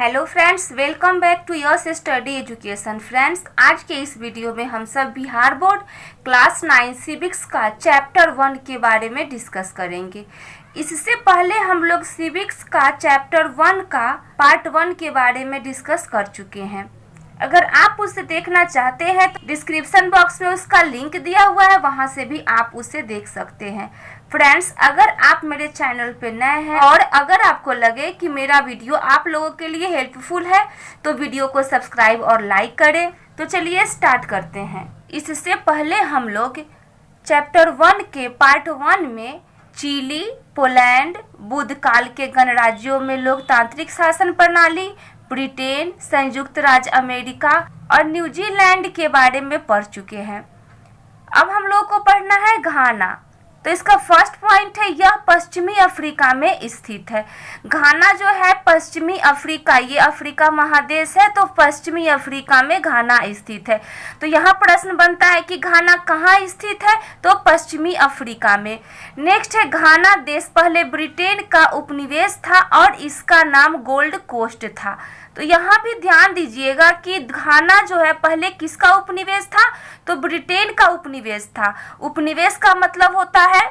Hello friends, welcome back to your study education. Friends, आज के इस वीडियो में हम सब बिहार बोर्ड क्लास 9 सिविक्स का चैप्टर 1 के बारे में डिस्कस करेंगे। इससे पहले हम लोग सिविक्स का चैप्टर 1 का पार्ट 1 के बारे में डिस्कस कर चुके हैं। अगर आप उसे देखना चाहते हैं तो डिस्क्रिप्शन बॉक्स में उसका लिंक दिया हुआ है, वहां से भी आप उसे देख सकते हैं। फ्रेंड्स, अगर आप मेरे चैनल पे नए हैं और अगर आपको लगे कि मेरा वीडियो आप लोगों के लिए हेल्पफुल है तो वीडियो को सब्सक्राइब और लाइक करें। तो चलिए स्टार्ट करते हैं। इससे पहले हम लोग चैप्टर 1 के पार्ट 1 में चिली, पोलैंड, बुद्ध काल के गणराज्यों में लोकतांत्रिक शासन प्रणाली, ब्रिटेन, संयुक्त राज्य अमेरिका और न्यूजीलैंड के बारे में पढ़ चुके हैं। अब हम लोग को पढ़ना है घाना। तो इसका फर्स्ट पॉइंट है, यह पश्चिमी अफ्रीका में स्थित है। घाना जो है पश्चिमी अफ्रीका, ये अफ्रीका महादेश है, तो पश्चिमी अफ्रीका में घाना स्थित है। तो यहाँ प्रश्न बनता है कि घाना कहाँ स्थित है, तो पश्चिमी अफ्रीका में। नेक्स्ट है, घाना देश पहले ब्रिटेन का उपनिवेश था और इसका नाम गोल्ड कोस्ट था। तो यहाँ भी ध्यान दीजिएगा कि घाना जो है पहले किसका उपनिवेश था, तो ब्रिटेन का उपनिवेश था। उपनिवेश का मतलब होता है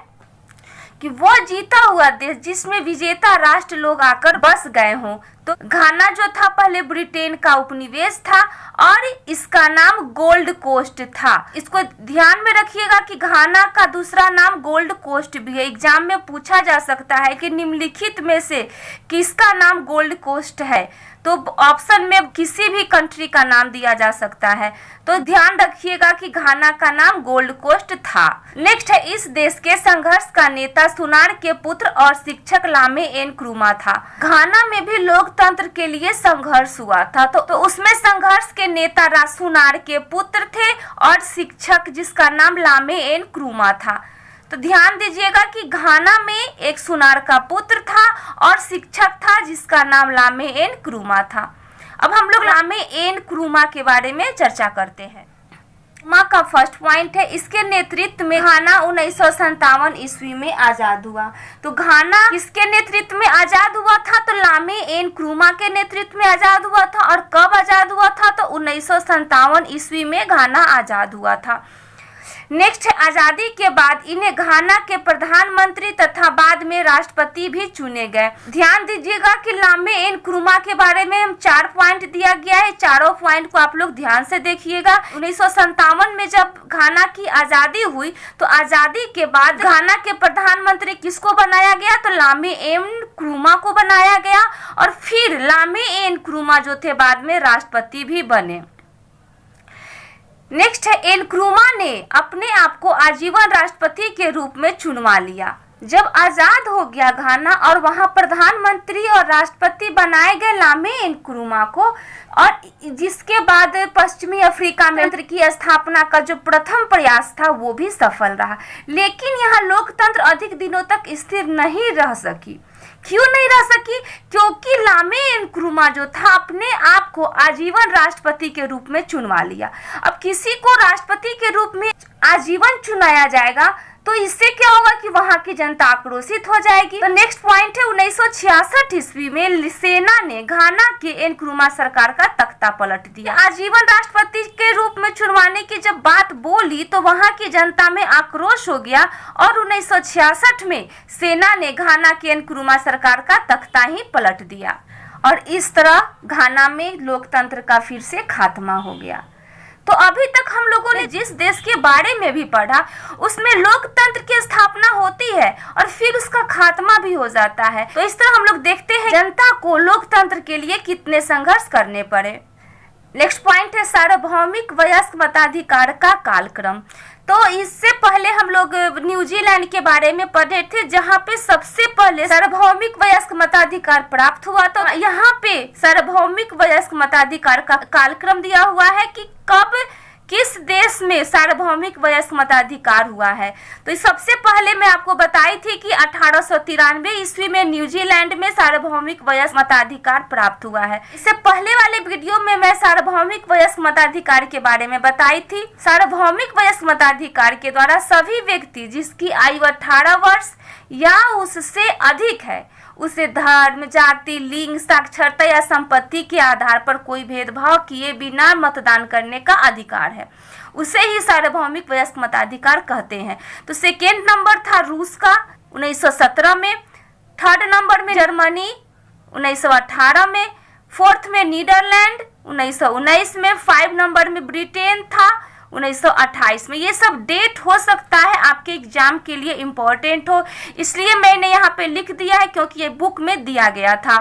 कि वो जीता हुआ देश जिसमें विजेता राष्ट्र लोग आकर बस गए हों। तो घाना जो था पहले ब्रिटेन का उपनिवेश था और इसका नाम गोल्ड कोस्ट था। इसको ध्यान में रखिएगा कि घाना का दूसरा नाम गोल्ड कोस्ट भी है। एग्जाम में पूछा जा सकता है कि निम्नलिखित में से किसका नाम गोल्ड कोस्ट है, तो ऑप्शन में किसी भी कंट्री का नाम दिया जा सकता है। तो ध्यान रखिएगा कि घाना का नाम गोल्ड कोस्ट था। नेक्स्ट है, इस देश के संघर्ष का नेता सुनार के पुत्र और शिक्षक लामे एन क्रूमा था। घाना में भी लोकतंत्र के लिए संघर्ष हुआ था, तो उसमें संघर्ष के नेता सुनार के पुत्र थे और शिक्षक जिसका नाम लामे एन क्रूमा था। तो ध्यान दीजिएगा कि घाना में एक सुनार का पुत्र था और शिक्षक था जिसका नाम लामे एन क्रूमा था। अब हम लोग लामे एन क्रूमा के बारे में चर्चा करते हैं। माँ का फर्स्ट पॉइंट है, इसके नेतृत्व में घाना 1957 ईस्वी में आजाद हुआ। तो घाना किसके नेतृत्व में आजाद हुआ था, तो लामे एन क्रूमा के नेतृत्व में आजाद हुआ था। और कब आजाद हुआ था, तो 1957 ईस्वी में घाना आजाद हुआ था। नेक्स्ट है, आजादी के बाद इन्हें घाना के प्रधानमंत्री तथा बाद में राष्ट्रपति भी चुने गए। ध्यान दीजिएगा कि लामे एन क्रूमा के बारे में हम 4 पॉइंट दिया गया है। चारों पॉइंट को आप लोग ध्यान से देखिएगा। 1957 में जब घाना की आजादी हुई तो आजादी के बाद घाना के प्रधानमंत्री किसको बनाया गया, तो लामे एन क्रूमा को बनाया गया। और फिर लामे एन क्रूमा जो थे बाद में राष्ट्रपति भी बने। नेक्स्ट है, एन क्रूमा ने अपने आप को आजीवन राष्ट्रपति के रूप में चुनवा लिया। जब आजाद हो गया घाना और वहां प्रधानमंत्री और राष्ट्रपति बनाए गए लामे एन क्रूमा को, और जिसके बाद पश्चिमी अफ्रीका में तंत्र की स्थापना का जो प्रथम प्रयास था वो भी सफल रहा। लेकिन यहाँ लोकतंत्र अधिक दिनों तक स्थिर नहीं रह सकी। क्यों नहीं रह सकी, क्योंकि लामे एन क्रूमा जो था अपने आप को आजीवन राष्ट्रपति के रूप में चुनवा लिया। अब किसी को राष्ट्रपति के रूप में आजीवन चुनाया जाएगा तो इससे क्या होगा कि वहां की जनता आक्रोशित हो जाएगी। तो नेक्स्ट पॉइंट है, 1966 ईस्वी में सेना ने घाना के एन क्रूमा सरकार का तख्ता पलट दिया। आजीवन राष्ट्रपति के रूप में चुनवाने की जब बात बोली तो वहां की जनता में आक्रोश हो गया और 1966 में सेना ने घाना के एन क्रूमा सरकार का तख्ता ही पलट दिया। और इस तरह घाना में लोकतंत्र का फिर से खात्मा हो गया। तो अभी तक हम लोगों ने जिस देश के बारे में भी पढ़ा उसमें लोकतंत्र की स्थापना होती है और फिर उसका खात्मा भी हो जाता है। तो इस तरह हम लोग देखते हैं जनता को लोकतंत्र के लिए कितने संघर्ष करने पड़े। नेक्स्ट पॉइंट है, सार्वभौमिक वयस्क मताधिकार का कालक्रम। तो इससे पहले हम लोग न्यूजीलैंड के बारे में पढ़े थे, जहाँ पे सबसे पहले सार्वभौमिक वयस्क मताधिकार प्राप्त हुआ। तो यहाँ पे सार्वभौमिक वयस्क मताधिकार का कालक्रम दिया हुआ है कि कब किस देश में सार्वभौमिक वयस्क मताधिकार हुआ है। तो सबसे पहले मैं आपको बताई थी कि 1893 ईस्वी में न्यूजीलैंड में सार्वभौमिक वयस्क मताधिकार प्राप्त हुआ है। इससे पहले वाले वीडियो में मैं सार्वभौमिक वयस्क मताधिकार के बारे में बताई थी। सार्वभौमिक वयस्क मताधिकार के द्वारा सभी व्यक्ति जिसकी आयु 18 वर्ष या उससे अधिक है उसे धर्म, जाति, लिंग, साक्षरता या संपत्ति के आधार पर कोई भेदभाव किए बिना मतदान करने का अधिकार है। उसे ही सार्वभौमिक वयस्क मताधिकार कहते हैं। तो सेकेंड नंबर था रूस का 1917 में, थर्ड नंबर में जर्मनी 1918 में, फोर्थ में नीदरलैंड 1919 में, 5 नंबर में ब्रिटेन था 1928 में। ये सब डेट हो सकता है आपके एग्जाम के लिए इम्पोर्टेंट हो, इसलिए मैंने यहाँ पे लिख दिया है क्योंकि ये बुक में दिया गया था।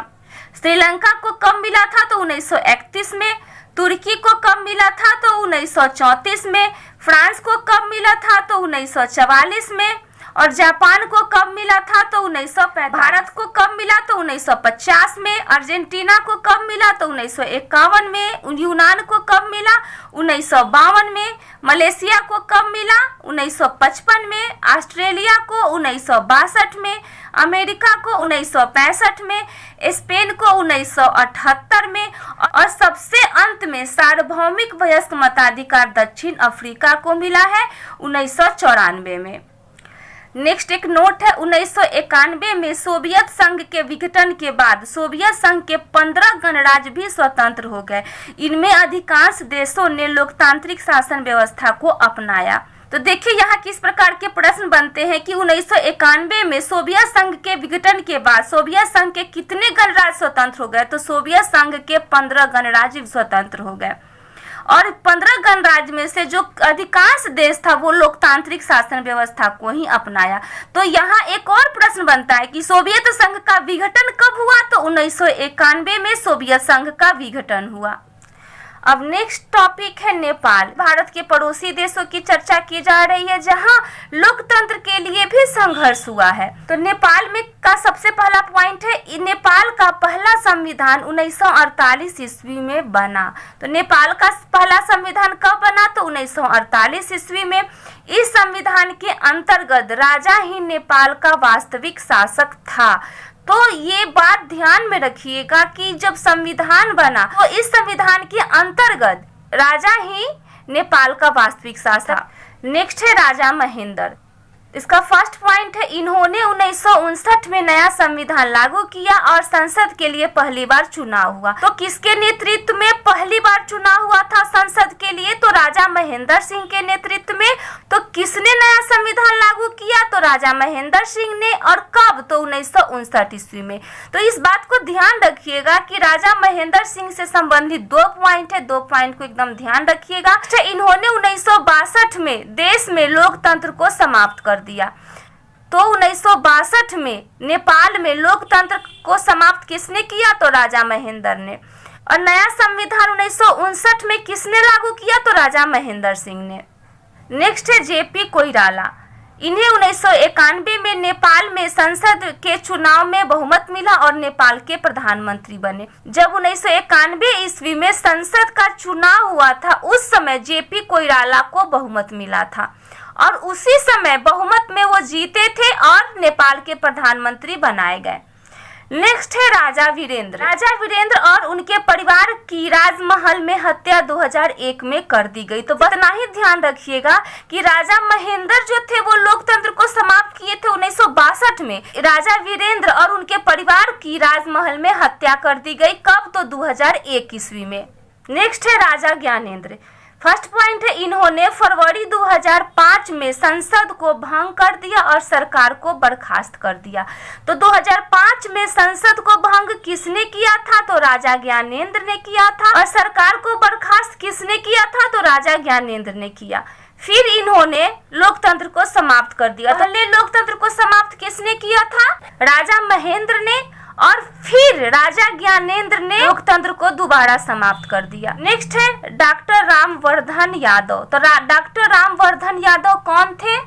श्रीलंका को कब मिला था तो 1931 में, तुर्की को कब मिला था तो 1934 में, फ्रांस को कब मिला था तो 1944 में, और जापान को कब मिला था तो 1945। भारत को कब मिला तो 1950 में, अर्जेंटीना को कब मिला तो 1951 में, यूनान को कब मिला 1952 में, मलेशिया को कब मिला 1955 में, ऑस्ट्रेलिया को 1962 में, अमेरिका को 1965 में, स्पेन को 1978 में, और सबसे अंत में सार्वभौमिक वयस्क मताधिकार दक्षिण अफ्रीका को मिला है 1994 में। नेक्स्ट एक नोट है, 1991 में सोवियत संघ के विघटन के बाद सोवियत संघ के 15 गणराज्य भी स्वतंत्र हो गए। इनमें अधिकांश देशों ने लोकतांत्रिक शासन व्यवस्था को अपनाया। तो देखिए यहाँ किस प्रकार के प्रश्न बनते हैं कि 1991 में सोवियत संघ के विघटन के बाद सोवियत संघ के कितने गणराज्य स्वतंत्र हो गए, तो सोवियत संघ के 15 गणराज्य स्वतंत्र हो गए, और 15 गणराज्य में से जो अधिकांश देश था वो लोकतांत्रिक शासन व्यवस्था को ही अपनाया। तो यहाँ एक और प्रश्न बनता है कि सोवियत संघ का विघटन कब हुआ, तो 1991 में सोवियत संघ का विघटन हुआ। अब नेक्स्ट टॉपिक है नेपाल। भारत के पड़ोसी देशों की चर्चा की जा रही है जहां लोकतंत्र के लिए भी संघर्ष हुआ है। तो नेपाल में का सबसे पहला पॉइंट है, नेपाल का पहला संविधान 1948 ईस्वी में बना। तो नेपाल का पहला संविधान कब बना, तो 1948 ईस्वी में। इस संविधान के अंतर्गत राजा ही नेपाल का वास्तविक शासक था। तो ये बात ध्यान में रखिएगा कि जब संविधान बना तो इस संविधान के अंतर्गत राजा ही नेपाल का वास्तविक शासक। नेक्स्ट है राजा महेंद्र। इसका फर्स्ट पॉइंट है, इन्होंने 1959 में नया संविधान लागू किया और संसद के लिए पहली बार चुनाव हुआ। तो किसके नेतृत्व में पहली बार चुनाव हुआ था संसद के लिए, तो राजा महेंद्र सिंह के नेतृत्व में। तो किसने नया संविधान लागू किया, तो राजा महेंद्र सिंह ने, और कब, तो 1959 ईस्वी में। तो इस बात को ध्यान रखिएगा कि राजा महेंद्र सिंह से संबंधित 2 पॉइंट है, 2 पॉइंट को एकदम ध्यान रखिएगा। इन्होंने 1962 में देश में लोकतंत्र को समाप्त कर दिया। तो 1962 में नेपाल में लोकतंत्र को समाप्त किसने किया, तो राजा महेंद्र ने। और नया संविधान 1959 में किसने लागू किया, तो राजा महेंद्र सिंह ने। नेक्स्ट है जेपी कोइराला। इन्हें 1991 में नेपाल में संसद के चुनाव में बहुमत मिला और नेपाल के प्रधानमंत्री बने। जब 1991 ईस्वी में संसद का चुनाव हुआ था उस समय जेपी कोइराला को बहुमत मिला था और उसी समय बहुमत में वो जीते थे और नेपाल के प्रधानमंत्री बनाए गए। नेक्स्ट है राजा वीरेंद्र। राजा वीरेंद्र और उनके परिवार की राजमहल में हत्या 2001 में कर दी गई। तो इतना ही ध्यान रखिएगा कि राजा महेंद्र जो थे वो लोकतंत्र को समाप्त किए थे 1962 में। राजा वीरेंद्र और उनके परिवार की राजमहल में हत्या कर दी गई, कब, तो 2001 ईस्वी में। नेक्स्ट है राजा ज्ञानेंद्र। फर्स्ट पॉइंट है, इन्होंने फरवरी 2005 में संसद को भंग कर दिया और सरकार को बर्खास्त कर दिया। तो 2005 में संसद को भंग किसने किया था, तो राजा ज्ञानेंद्र ने किया था, और सरकार को बर्खास्त किसने किया था, तो राजा ज्ञानेंद्र ने किया। फिर इन्होंने लोकतंत्र को समाप्त कर दिया। पहले लोकतंत्र को समाप्त किसने किया था, राजा महेंद्र ने, और फिर राजा ज्ञानेंद्र ने लोकतंत्र को दोबारा समाप्त कर दिया। नेक्स्ट है डॉक्टर रामवर्धन यादव। तो डॉक्टर रामवर्धन यादव कौन थे?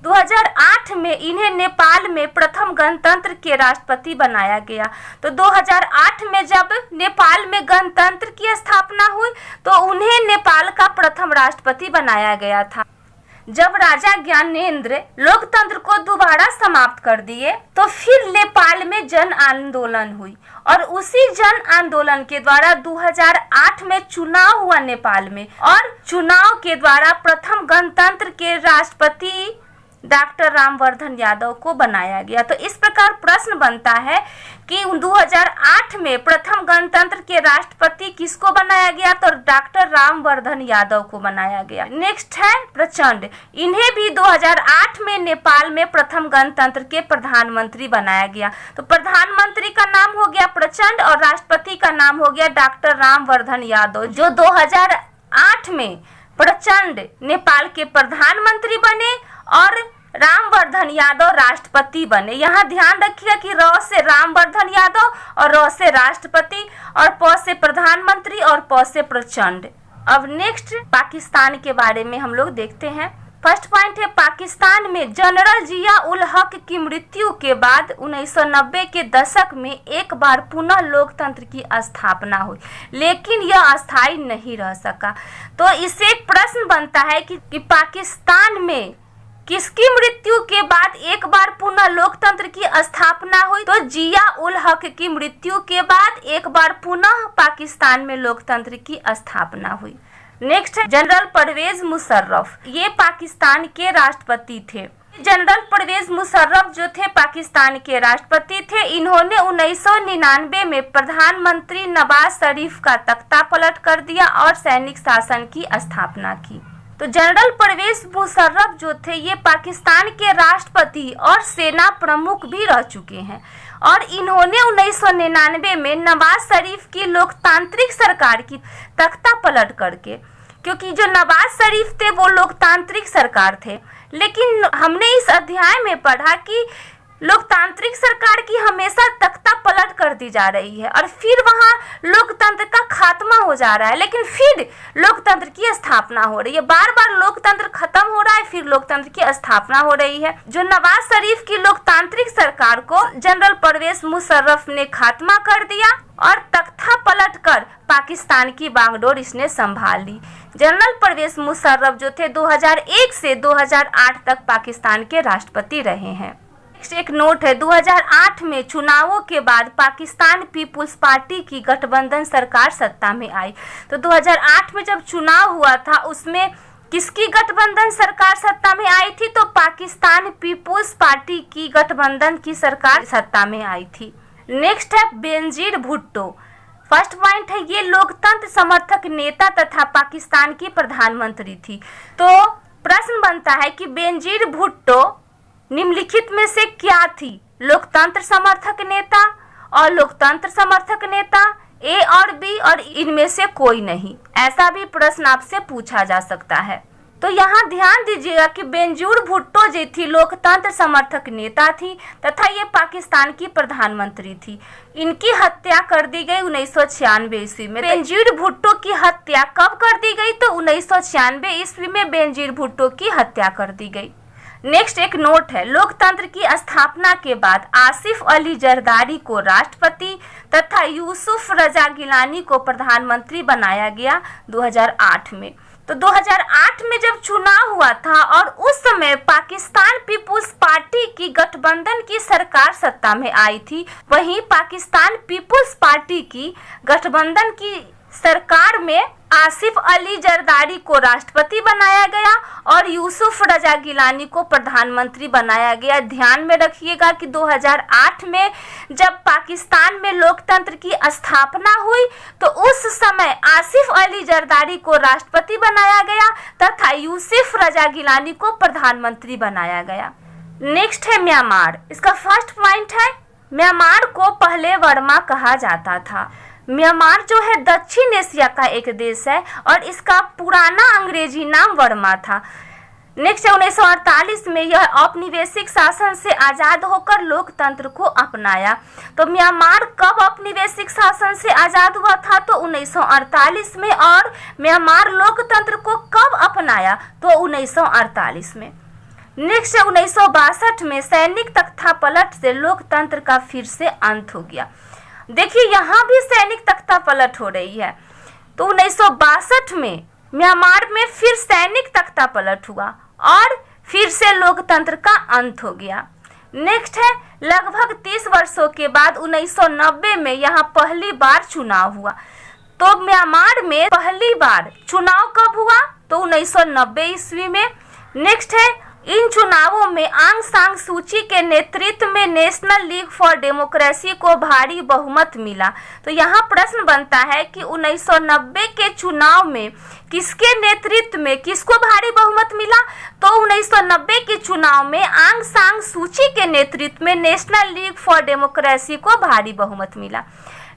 2008 में इन्हें नेपाल में प्रथम गणतंत्र के राष्ट्रपति बनाया गया। तो 2008 में जब नेपाल में गणतंत्र की स्थापना हुई तो उन्हें नेपाल का प्रथम राष्ट्रपति बनाया गया था। जब राजा ज्ञानेंद्र लोकतंत्र को दोबारा समाप्त कर दिए तो फिर नेपाल में जन आंदोलन हुई और उसी जन आंदोलन के द्वारा 2008 में चुनाव हुआ नेपाल में, और चुनाव के द्वारा प्रथम गणतंत्र के राष्ट्रपति डॉक्टर रामवर्धन यादव को बनाया गया। तो इस प्रकार प्रश्न बनता है कि 2008 में प्रथम गणतंत्र के राष्ट्रपति किसको बनाया गया, तो डॉक्टर रामवर्धन यादव को बनाया गया। नेक्स्ट है प्रचंड, इन्हें भी 2008 में नेपाल में प्रथम गणतंत्र के प्रधानमंत्री बनाया गया। तो प्रधानमंत्री का नाम हो गया प्रचंड और राष्ट्रपति का नाम हो गया डॉक्टर रामवर्धन यादव, जो 2008 में प्रचंड नेपाल के प्रधानमंत्री बने और रामवर्धन यादव राष्ट्रपति बने। यहाँ ध्यान रखिएगा कि र से रामवर्धन यादव और र से राष्ट्रपति और प से प्रधानमंत्री और प से प्रचंड। अब नेक्स्ट पाकिस्तान के बारे में हम लोग देखते हैं। फर्स्ट पॉइंट है, पाकिस्तान में जनरल जिया उल हक की मृत्यु के बाद 1990 के दशक में एक बार पुनः लोकतंत्र की स्थापना हुई, लेकिन यह अस्थायी नहीं रह सका। तो इससे एक प्रश्न बनता है कि पाकिस्तान में किसकी मृत्यु के बाद एक बार पुनः लोकतंत्र की स्थापना हुई, तो जिया उल हक की मृत्यु के बाद एक बार पुनः पाकिस्तान में लोकतंत्र की स्थापना हुई। नेक्स्ट है जनरल परवेज मुशर्रफ, ये पाकिस्तान के राष्ट्रपति थे। जनरल परवेज मुशर्रफ जो थे पाकिस्तान के राष्ट्रपति थे। इन्होंने 1999 में प्रधानमंत्री नवाज शरीफ का तख्ता पलट कर दिया और सैनिक शासन की स्थापना की। तो जनरल परवेज मुशर्रफ जो थे ये पाकिस्तान के राष्ट्रपति और सेना प्रमुख भी रह चुके हैं और इन्होंने 1999 में नवाज शरीफ की लोकतांत्रिक सरकार की तख्ता पलट करके, क्योंकि जो नवाज शरीफ थे वो लोकतांत्रिक सरकार थे, लेकिन हमने इस अध्याय में पढ़ा कि लोकतांत्रिक सरकार की हमेशा तख्ता पलट कर दी जा रही है और फिर वहां लोकतंत्र का खात्मा हो जा रहा है, लेकिन फिर लोकतंत्र की स्थापना हो रही है। बार बार लोकतंत्र खत्म हो रहा है, फिर लोकतंत्र की स्थापना हो रही है। जो नवाज शरीफ की लोकतांत्रिक सरकार को जनरल परवेज मुशर्रफ ने खात्मा कर दिया और तख्ता पलट कर पाकिस्तान की बागडोर इसने संभाल ली। जनरल परवेज मुशर्रफ जो थे 2001 से 2008 तक पाकिस्तान के राष्ट्रपति रहे हैं। एक नोट है, 2008 में चुनावों के बाद पाकिस्तान पीपुल्स पार्टी की गठबंधन सरकार सत्ता में आई। तो 2008 में जब चुनाव हुआ था उसमें किसकी गठबंधन सरकार सत्ता में आई थी, तो पाकिस्तान पीपुल्स पार्टी की गठबंधन की सरकार सत्ता में आई थी। नेक्स्ट है बेनजीर भुट्टो। फर्स्ट पॉइंट है, ये लोकतंत्र समर्थक नेता तथा पाकिस्तान की प्रधानमंत्री थी। तो प्रश्न बनता है कि बेनजीर भुट्टो निम्नलिखित में से क्या थी, लोकतंत्र समर्थक नेता और लोकतंत्र समर्थक नेता, ए और बी और इनमें से कोई नहीं। ऐसा भी प्रश्न आपसे पूछा जा सकता है। तो यहाँ ध्यान दीजिएगा कि बेनजीर भुट्टो जी थी लोकतंत्र समर्थक नेता थी तथा ये पाकिस्तान की प्रधानमंत्री थी। इनकी हत्या कर दी गई 1996 ईस्वी में। बेनजीर भुट्टो की हत्या कब कर दी गई, तो 1996 ईस्वी में बेनजीर भुट्टो की हत्या कर दी गई। नेक्स्ट एक नोट है, लोकतंत्र की स्थापना के बाद आसिफ अली जरदारी को राष्ट्रपति तथा यूसुफ रजा गिलानी को प्रधानमंत्री बनाया गया 2008 में। तो 2008 में जब चुनाव हुआ था और उस समय पाकिस्तान पीपुल्स पार्टी की गठबंधन की सरकार सत्ता में आई थी, वहीं पाकिस्तान पीपुल्स पार्टी की गठबंधन की सरकार में आसिफ अली जरदारी को राष्ट्रपति बनाया गया और यूसुफ रजा गिलानी को प्रधानमंत्री बनाया गया। ध्यान में रखिएगा कि 2008 में जब पाकिस्तान में लोकतंत्र की स्थापना हुई तो उस समय आसिफ अली जरदारी को राष्ट्रपति बनाया गया तथा यूसुफ रजा गिलानी को प्रधानमंत्री बनाया गया। नेक्स्ट है म्यांमार। इसका फर्स्ट पॉइंट है, म्यांमार को पहले बर्मा कहा जाता था। म्यांमार जो है दक्षिण एशिया का एक देश है और इसका पुराना अंग्रेजी नाम बर्मा था। नेक्स्ट 1948 में यह औपनिवेशिक शासन से आज़ाद होकर लोकतंत्र को अपनाया। तो म्यांमार कब औपनिवेशिक शासन से आज़ाद हुआ था, तो 1948 में। और म्यांमार लोकतंत्र को कब अपनाया, तो 1948 में। नेक्स्ट 1962 में सैनिक तख्तापलट से लोकतंत्र का फिर से अंत हो गया। देखिए यहाँ भी सैनिक तख्तापलट हो रही है। तो 1962 में म्यांमार में फिर सैनिक तख्तापलट हुआ और फिर से लोकतंत्र का अंत हो गया। नेक्स्ट है, लगभग 30 वर्षों के बाद 1990 में यहाँ पहली बार चुनाव हुआ। तो म्यांमार में पहली बार चुनाव कब हुआ, तो 1990 ईस्वी में। नेक्स्ट है, इन चुनावों में आंग सान सू की के नेतृत्व में नेशनल लीग फॉर डेमोक्रेसी को भारी बहुमत मिला। तो यहाँ प्रश्न बनता है कि 1990 के चुनाव में किसके नेतृत्व में किसको भारी बहुमत मिला? तो 1990 के चुनाव में आंग सान सू की के नेतृत्व में नेशनल लीग फॉर डेमोक्रेसी को भारी बहुमत मिला।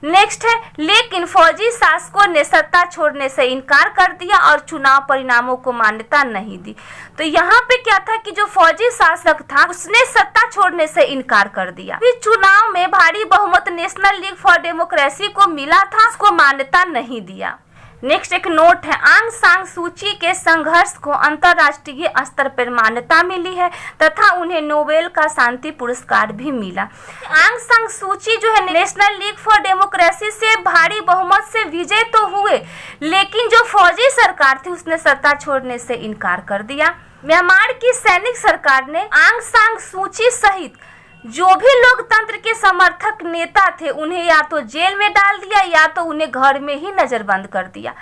नेक्स्ट है, लेकिन फौजी शासकों ने सत्ता छोड़ने से इनकार कर दिया और चुनाव परिणामों को मान्यता नहीं दी। तो यहाँ पे क्या था कि जो फौजी शासक था उसने सत्ता छोड़ने से इनकार कर दिया। इस चुनाव में भारी बहुमत नेशनल लीग फॉर डेमोक्रेसी को मिला था, उसको मान्यता नहीं दिया। नेक्स्ट एक नोट है, आंग सान सू की के संघर्ष को अंतर्राष्ट्रीय स्तर पर मान्यता मिली है तथा उन्हें नोबेल का शांति पुरस्कार भी मिला। आंग सान सू की जो है नेशनल लीग फॉर डेमोक्रेसी से भारी बहुमत से विजय तो हुए, लेकिन जो फौजी सरकार थी उसने सत्ता छोड़ने से इनकार कर दिया। म्यांमार की सैनिक सरकार ने आंग सान सू की सहित जो भी लोकतंत्र के समर्थक नेता थे उन्हें या तो जेल में डाल दिया या तो उन्हें घर में ही नजरबंद कर दिया।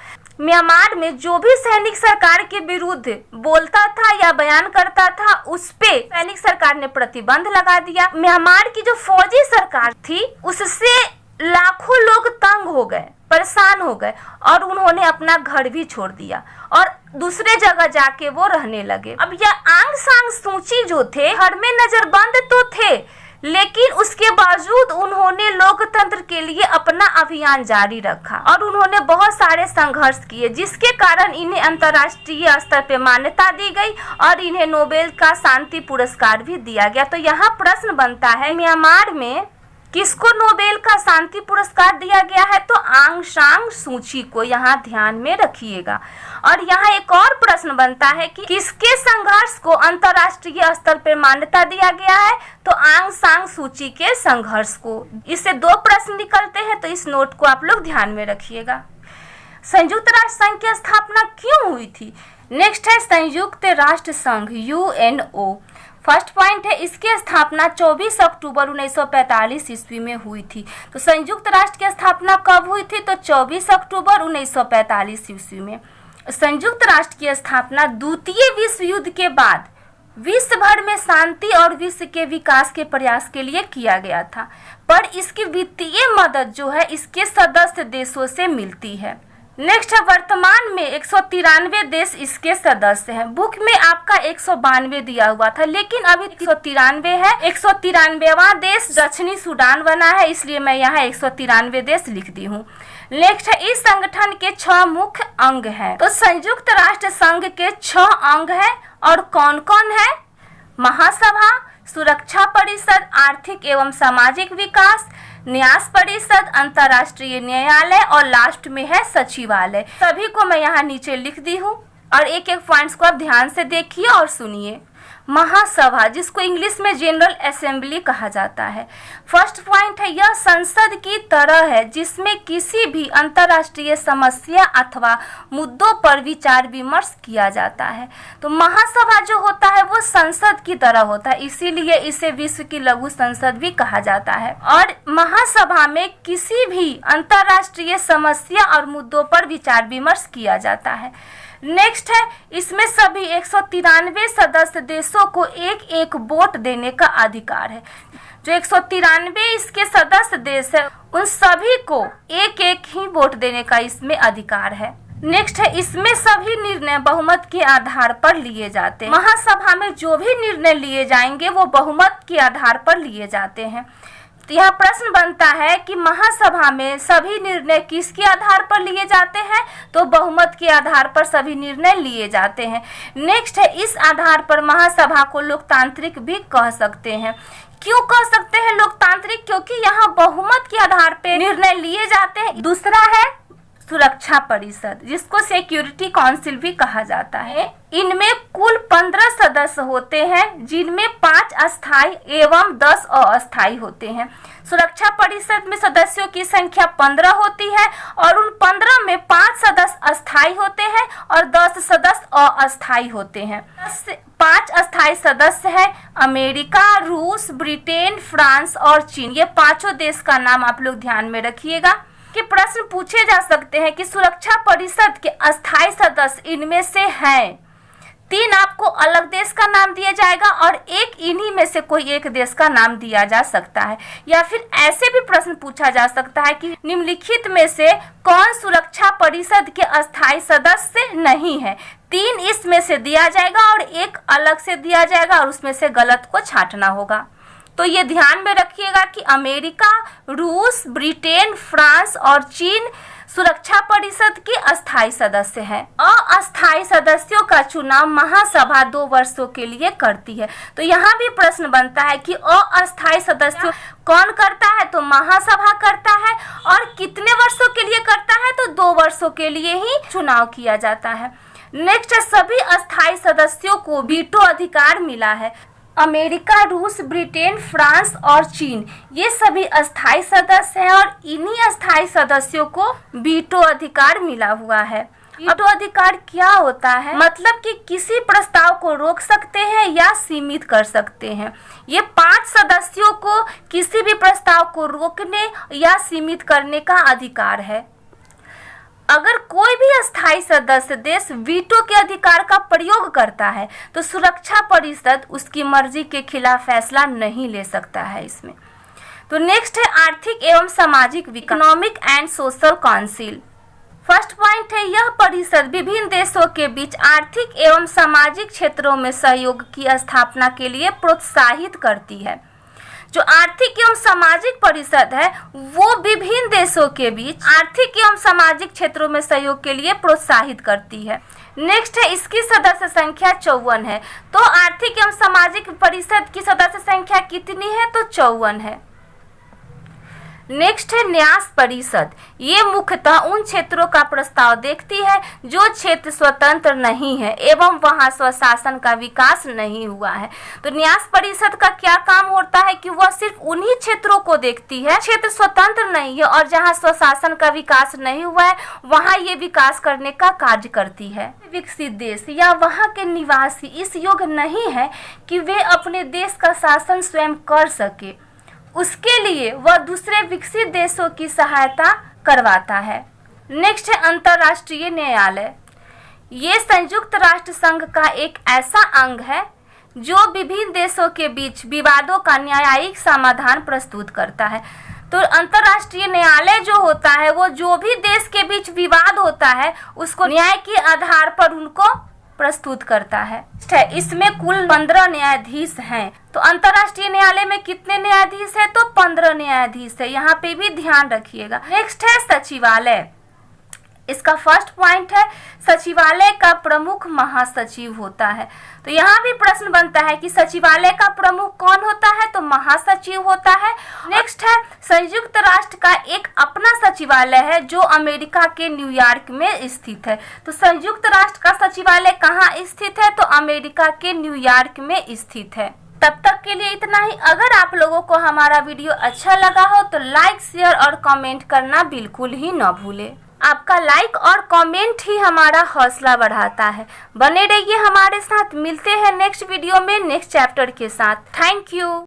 म्यांमार में जो भी सैनिक सरकार के विरुद्ध बोलता था या बयान करता था उस पे सैनिक सरकार ने प्रतिबंध लगा दिया। म्यांमार की जो फौजी सरकार थी उससे लाखों लोग तंग हो गए, परेशान हो गए और उन्होंने अपना घर भी छोड़ दिया और दूसरे जगह जाके वो रहने लगे। अब यह आंग सान सू की जो थे घर में नजरबंद तो थे, लेकिन उसके बावजूद उन्होंने लोकतंत्र के लिए अपना अभियान जारी रखा और उन्होंने बहुत सारे संघर्ष किए, जिसके कारण इन्हें अंतर्राष्ट्रीय स्तर पे मान्यता दी गई और इन्हें नोबेल का शांति पुरस्कार भी दिया गया। तो यहाँ प्रश्न बनता है, म्यांमार में किसको नोबेल का शांति पुरस्कार दिया गया है? तो आंग सान सू की को यहाँ ध्यान में रखिएगा। और यहाँ एक और प्रश्न बनता है कि किसके संघर्ष को अंतर्राष्ट्रीय स्तर पर मान्यता दिया गया है? तो आंग सान सू की के संघर्ष को। इससे दो प्रश्न निकलते हैं, तो इस नोट को आप लोग ध्यान में रखिएगा। संयुक्त राष्ट्र संघ की स्थापना क्यों हुई थी? नेक्स्ट है संयुक्त राष्ट्र संघ UNO। फर्स्ट पॉइंट है, इसकी स्थापना 24 अक्टूबर 1945 ईस्वी में हुई थी। तो संयुक्त राष्ट्र की स्थापना कब हुई थी? तो 24 अक्टूबर 1945 ईस्वी में। संयुक्त राष्ट्र की स्थापना द्वितीय विश्व युद्ध के बाद विश्व भर में शांति और विश्व के विकास के प्रयास के लिए किया गया था, पर इसकी वित्तीय मदद जो है इसके सदस्य देशों से मिलती है। नेक्स्ट है, वर्तमान में 193 देश इसके सदस्य हैं। बुक में आपका 192 दिया हुआ था, लेकिन अभी 193 है। 193वां देश दक्षिणी सूडान बना है, इसलिए मैं यहाँ 193 देश लिख दी हूँ। नेक्स्ट है, इस संगठन के 6 मुख्य अंग हैं। तो संयुक्त राष्ट्र संघ के 6 अंग हैं और कौन कौन है? महासभा, सुरक्षा परिषद, आर्थिक एवं सामाजिक विकास, न्यास परिषद, अंतर्राष्ट्रीय न्यायालय और लास्ट में है सचिवालय। सभी को मैं यहाँ नीचे लिख दी हूँ और एक एक पॉइंट्स को आप ध्यान से देखिए और सुनिए। महासभा, जिसको इंग्लिश में जनरल असेंबली कहा जाता है। फर्स्ट पॉइंट है, यह संसद की तरह है जिसमें किसी भी अंतर्राष्ट्रीय समस्या अथवा मुद्दों पर विचार विमर्श किया जाता है। तो महासभा जो होता है वो संसद की तरह होता है, इसीलिए इसे विश्व की लघु संसद भी कहा जाता है। और महासभा में किसी भी अंतर्राष्ट्रीय समस्या और मुद्दों पर विचार विमर्श किया जाता है। नेक्स्ट है, इसमें सभी 193 सदस्य देशों को एक एक वोट देने का अधिकार है। जो 193 इसके सदस्य देश है उन सभी को एक एक ही वोट देने का इसमें अधिकार है। नेक्स्ट है, इसमें सभी निर्णय बहुमत के आधार पर लिए जाते हैं। महासभा में जो भी निर्णय लिए जाएंगे वो बहुमत के आधार पर लिए जाते हैं। तो यह प्रश्न बनता है कि महासभा में सभी निर्णय किसके आधार पर लिए जाते हैं? तो बहुमत के आधार पर सभी निर्णय लिए जाते हैं। नेक्स्ट है, इस आधार पर महासभा को लोकतांत्रिक भी कह सकते हैं। क्यों कह सकते हैं लोकतांत्रिक? क्योंकि यहाँ बहुमत के आधार पर निर्णय लिए जाते हैं। दूसरा है सुरक्षा परिषद, जिसको सिक्योरिटी काउंसिल भी कहा जाता है। इनमें कुल 15 सदस्य होते हैं, जिनमें 5 अस्थायी एवं 10 अस्थायी होते हैं। सुरक्षा परिषद में सदस्यों की संख्या 15 होती है और उन 15 में 5 सदस्य अस्थायी होते हैं और 10 सदस्य अस्थायी होते हैं। 5 अस्थायी सदस्य हैं अमेरिका, रूस, ब्रिटेन, फ्रांस और चीन। ये पांचों देश का नाम आप लोग ध्यान में रखिएगा कि प्रश्न पूछे जा सकते हैं कि सुरक्षा परिषद के अस्थायी सदस्य इनमें से हैं 3 आपको अलग देश का नाम दिया जाएगा और एक इन्हीं में से कोई एक देश का नाम दिया जा सकता है। या फिर ऐसे भी प्रश्न पूछा जा सकता है कि निम्नलिखित में से कौन सुरक्षा परिषद के अस्थायी सदस्य नहीं है। 3 इसमें से दिया जाएगा और एक अलग से दिया जाएगा और उसमें से गलत को छांटना होगा। तो ये ध्यान में रखिएगा कि अमेरिका, रूस, ब्रिटेन, फ्रांस और चीन सुरक्षा परिषद के अस्थायी सदस्य हैं। अस्थायी सदस्यों का चुनाव महासभा 2 वर्षों के लिए करती है। तो यहाँ भी प्रश्न बनता है कि अस्थायी सदस्य कौन करता है, तो महासभा करता है। और कितने वर्षों के लिए करता है, तो 2 वर्षों के लिए ही चुनाव किया जाता है। नेक्स्ट है, सभी अस्थायी सदस्यों को वीटो अधिकार मिला है। अमेरिका, रूस, ब्रिटेन, फ्रांस और चीन ये सभी अस्थायी सदस्य हैं और इन्हीं अस्थायी सदस्यों को वीटो अधिकार मिला हुआ है। वीटो अधिकार क्या होता है? मतलब कि किसी प्रस्ताव को रोक सकते हैं या सीमित कर सकते हैं। ये 5 सदस्यों को किसी भी प्रस्ताव को रोकने या सीमित करने का अधिकार है। अगर कोई भी अस्थायी सदस्य देश वीटो के अधिकार का प्रयोग करता है तो सुरक्षा परिषद उसकी मर्जी के खिलाफ फैसला नहीं ले सकता है इसमें। तो नेक्स्ट है, आर्थिक एवं सामाजिक विकास, economic and social council. First point है, यह परिषद विभिन्न देशों के बीच आर्थिक एवं सामाजिक क्षेत्रों में सहयोग की स्थापना के लिए प्रोत्साहित करती है। जो आर्थिक एवं सामाजिक परिषद है वो विभिन्न देशों के बीच आर्थिक एवं सामाजिक क्षेत्रों में सहयोग के लिए प्रोत्साहित करती है। नेक्स्ट है, इसकी सदस्य संख्या 54 है। तो आर्थिक एवं सामाजिक परिषद की सदस्य संख्या कितनी है, तो 54 है। नेक्स्ट है, न्यास परिषद। ये मुख्यतः उन क्षेत्रों का प्रस्ताव देखती है जो क्षेत्र स्वतंत्र नहीं है एवं वहां स्वशासन का विकास नहीं हुआ है। तो न्यास परिषद का क्या काम होता है कि वह सिर्फ उन्हीं क्षेत्रों को देखती है क्षेत्र स्वतंत्र नहीं है और जहां स्वशासन का विकास नहीं हुआ है वहां ये विकास करने का कार्य करती है। विकसित देश या वहां के निवासी इस योग्य नहीं है कि वे अपने देश का शासन स्वयं कर सके, उसके लिए वह दूसरे विकसित देशों की सहायता करवाता है। नेक्स्ट है, अंतर्राष्ट्रीय न्यायालय। ये संयुक्त राष्ट्र संघ का एक ऐसा अंग है जो विभिन्न देशों के बीच विवादों का न्यायिक समाधान प्रस्तुत करता है। तो अंतर्राष्ट्रीय न्यायालय जो होता है वो जो भी देश के बीच विवाद होता है उसको न्याय के आधार पर उनको प्रस्तुत करता है। इसमें कुल 15 न्यायाधीश हैं। तो अंतर्राष्ट्रीय न्यायालय में कितने न्यायाधीश है, तो 15 न्यायाधीश है। यहाँ पे भी ध्यान रखिएगा। नेक्स्ट है, सचिवालय। इसका फर्स्ट पॉइंट है, सचिवालय का प्रमुख महासचिव होता है। तो यहाँ भी प्रश्न बनता है कि सचिवालय का प्रमुख कौन होता है, तो महासचिव होता है। नेक्स्ट है, संयुक्त राष्ट्र का एक अपना सचिवालय है जो अमेरिका के न्यूयॉर्क में स्थित है। तो संयुक्त राष्ट्र का सचिवालय कहाँ स्थित है, तो अमेरिका के न्यूयॉर्क में स्थित है। तब तक के लिए इतना ही। अगर आप लोगों को हमारा वीडियो अच्छा लगा हो तो लाइक, शेयर और कमेंट करना बिल्कुल ही न भूले। आपका लाइक और कमेंट ही हमारा हौसला बढ़ाता है। बने रहिए हमारे साथ। मिलते हैं नेक्स्ट वीडियो में नेक्स्ट चैप्टर के साथ। Thank you.